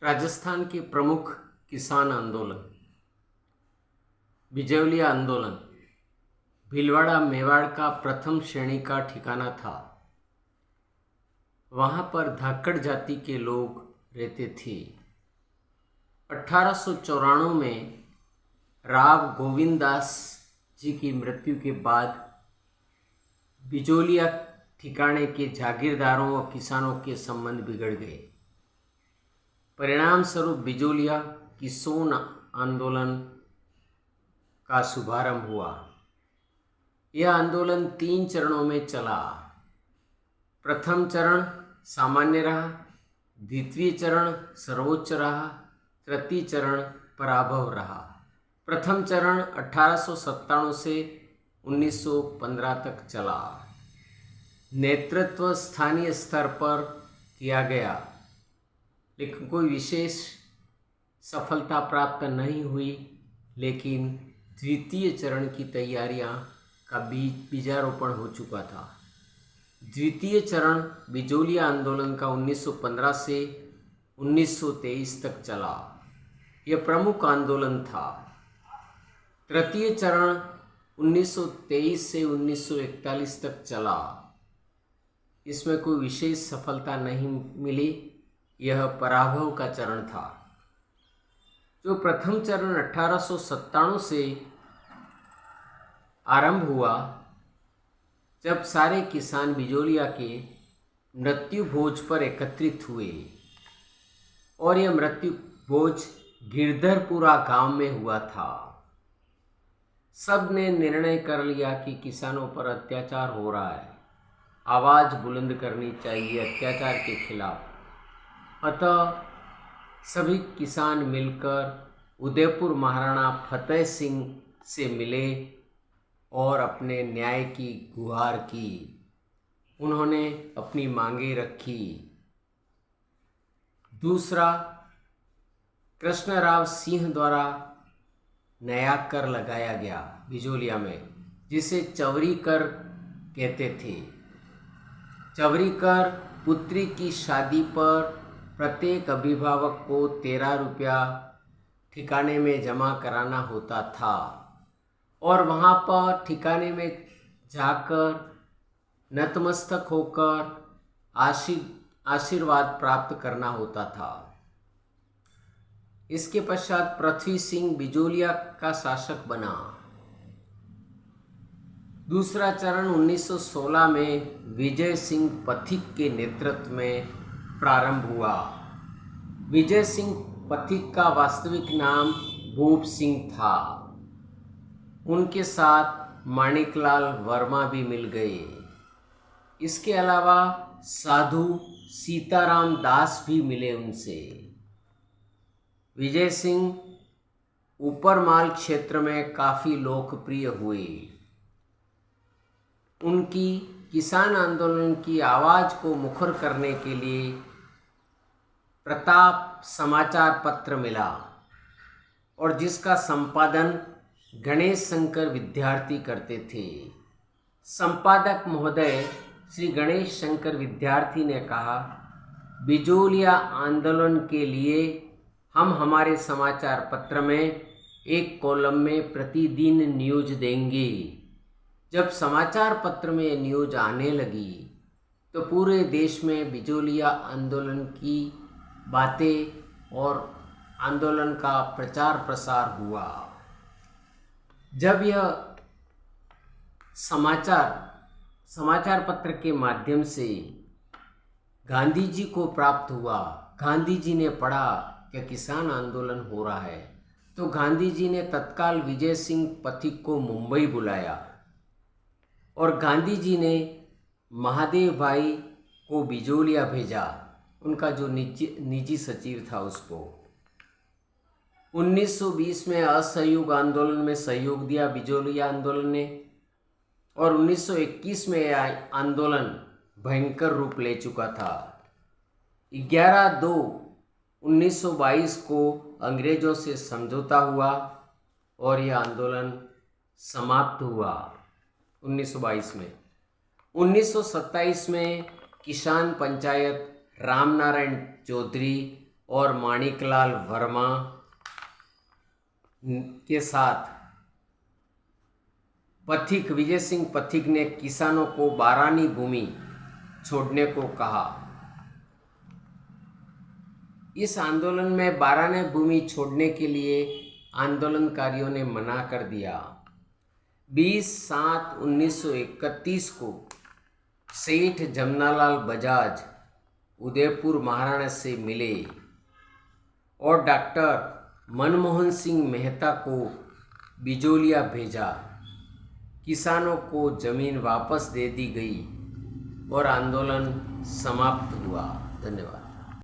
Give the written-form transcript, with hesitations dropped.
राजस्थान के प्रमुख किसान आंदोलन बिजौलिया आंदोलन भीलवाड़ा मेवाड़ का प्रथम श्रेणी का ठिकाना था। वहाँ पर धाकड़ जाति के लोग रहते थे। 1894 में राव गोविंददास जी की मृत्यु के बाद बिजौलिया ठिकाने के जागीरदारों और किसानों के संबंध बिगड़ गए। परिणाम स्वरूप बिजौलिया किसान आंदोलन का शुभारंभ हुआ। यह आंदोलन 3 चरणों में चला। प्रथम चरण सामान्य रहा, द्वितीय चरण सर्वोच्च रहा, तृतीय चरण पराभव रहा। प्रथम चरण 1897 से 1915 तक चला। नेतृत्व स्थानीय स्तर पर किया गया, लेकिन कोई विशेष सफलता प्राप्त नहीं हुई। लेकिन द्वितीय चरण की तैयारियां का बीजारोपण हो चुका था। द्वितीय चरण बिजौलिया आंदोलन का 1915 से 1923 तक चला। यह प्रमुख आंदोलन था। तृतीय चरण 1923 से 1941 तक चला। इसमें कोई विशेष सफलता नहीं मिली। यह पराभव का चरण था। जो प्रथम चरण 1897 से आरंभ हुआ, जब सारे किसान बिजौलिया के मृत्यु भोज पर एकत्रित हुए, और यह मृत्यु भोज गिरधरपुरा गांव में हुआ था। सब ने निर्णय कर लिया कि किसानों पर अत्याचार हो रहा है, आवाज़ बुलंद करनी चाहिए अत्याचार के खिलाफ। अतः सभी किसान मिलकर उदयपुर महाराणा फतेह सिंह से मिले और अपने न्याय की गुहार की। उन्होंने अपनी मांगें रखी। दूसरा, कृष्णराव सिंह द्वारा नया कर लगाया गया बिजौलिया में, जिसे चवरी कर कहते थे। चवरी कर पुत्री की शादी पर प्रत्येक अभिभावक को 13 रुपया ठिकाने में जमा कराना होता था, और वहाँ पर ठिकाने में जाकर नतमस्तक होकर आशीर्वाद प्राप्त करना होता था। इसके पश्चात पृथ्वी सिंह बिजौलिया का शासक बना। दूसरा चरण 1916 में विजय सिंह पथिक के नेतृत्व में प्रारंभ हुआ। विजय सिंह पथिक का वास्तविक नाम भूप सिंह था। उनके साथ माणिकलाल वर्मा भी मिल गए। इसके अलावा साधु सीताराम दास भी मिले उनसे। विजय सिंह ऊपरमाल क्षेत्र में काफ़ी लोकप्रिय हुए। उनकी किसान आंदोलन की आवाज़ को मुखर करने के लिए प्रताप समाचार पत्र मिला, और जिसका संपादन गणेश शंकर विद्यार्थी करते थे। संपादक महोदय श्री गणेश शंकर विद्यार्थी ने कहा, बिजौलिया आंदोलन के लिए हम हमारे समाचार पत्र में एक कॉलम में प्रतिदिन न्यूज देंगे। जब समाचार पत्र में न्यूज आने लगी तो पूरे देश में बिजौलिया आंदोलन की बातें और आंदोलन का प्रचार प्रसार हुआ। जब यह समाचार पत्र के माध्यम से गांधी जी को प्राप्त हुआ, गांधी जी ने पढ़ा कि किसान आंदोलन हो रहा है, तो गांधी जी ने तत्काल विजय सिंह पथिक को मुंबई बुलाया, और गांधी जी ने महादेव भाई को बिजौलिया भेजा, उनका जो निजी सचिव था उसको। 1920 में असहयोग आंदोलन में सहयोग दिया बिजौलिया आंदोलन ने, और 1921 में यह आंदोलन भयंकर रूप ले चुका था। 11/2/1922 को अंग्रेजों से समझौता हुआ और यह आंदोलन समाप्त हुआ 1922 में। 1927 में किसान पंचायत रामनारायण चौधरी और माणिकलाल वर्मा के साथ पथिक विजय सिंह पथिक ने किसानों को बारानी भूमि छोड़ने को कहा। इस आंदोलन में बारानी भूमि छोड़ने के लिए आंदोलनकारियों ने मना कर दिया। 20/7/1931 को सेठ जमनालाल बजाज उदयपुर महाराणा से मिले और डॉक्टर मनमोहन सिंह मेहता को बिजोलिया भेजा। किसानों को जमीन वापस दे दी गई और आंदोलन समाप्त हुआ। धन्यवाद।